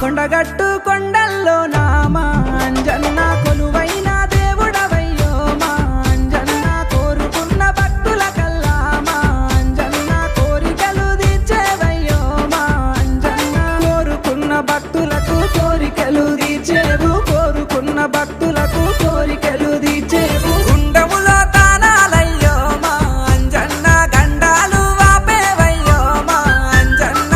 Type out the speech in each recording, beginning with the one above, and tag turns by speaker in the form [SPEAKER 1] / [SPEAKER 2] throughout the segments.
[SPEAKER 1] కొండగట్టు కొండల్లో నామా అంజన్న కొలువైన దేవుడవయ్యో మా అంజన్న కోరుకున్న భక్తుల కల్లా మా అంజన్న కోరికలు తీర్చేవయ్యో మా అంజన్న కోరుకున్న భక్తులకు కోరికలు తీర్చేవు కోరుకున్న భక్తులకు కోరికలు తీర్చేవు గుండములో తానాలయ్యో మా అంజన్న గండాలు వాపేవయ్యో మా అంజన్న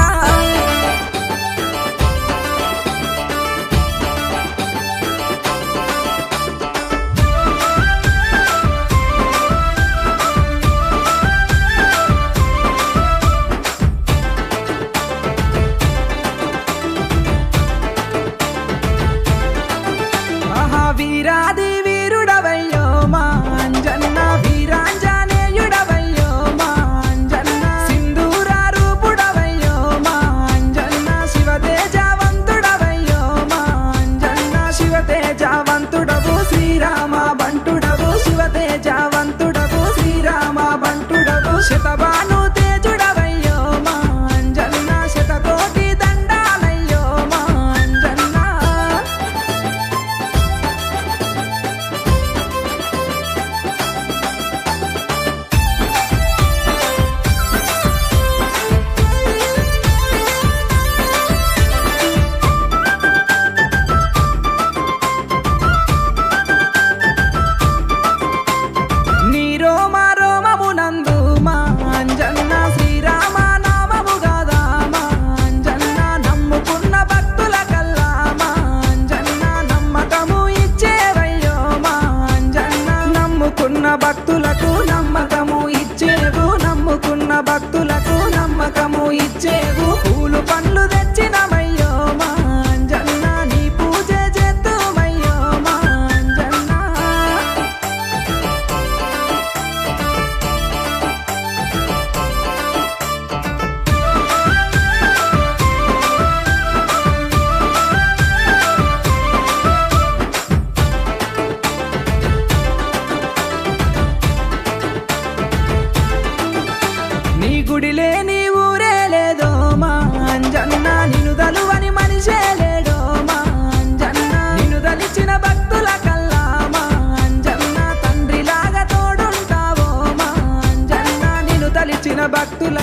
[SPEAKER 1] వీరాది వీరుడవయ్యో మా అంజన్న వీరాంజనేయుడవయ్యో మా అంజన్న సింధూర రూపుడవయ్యో మా అంజన్న శివతేజవంతుడవయ్యో మా అంజన్న శివతేజవంతుడవు శ్రీరామ బంటుడవు శివతేజవంతుడవు శ్రీరామ బంటుడవు శతభాను తేజుడవయ్యో మా అంజన్న శతకోటి దండాలయ్యో మా అంజన్న భక్తులకు నమ్మకము ఇచ్చేవు నమ్ముకున్న భక్తులకు నమ్మకము ఇచ్చేవు పూలు పండ్లు తెచ్చినమయ్యో మా అంజన్న నీ పూజ చేద్దుమయ్యో మా అంజన్న గుడి లేని ఊరే లేదో మా అంజన్న నిన్ను దలువని మనిషే లేడో మా అంజన్న నిన్ను దలిచిన భక్తుల కల్లా మా అంజన్న తండ్రిలాగా తోడుంటావో మా అంజన్న నిన్ను దలిచిన భక్తుల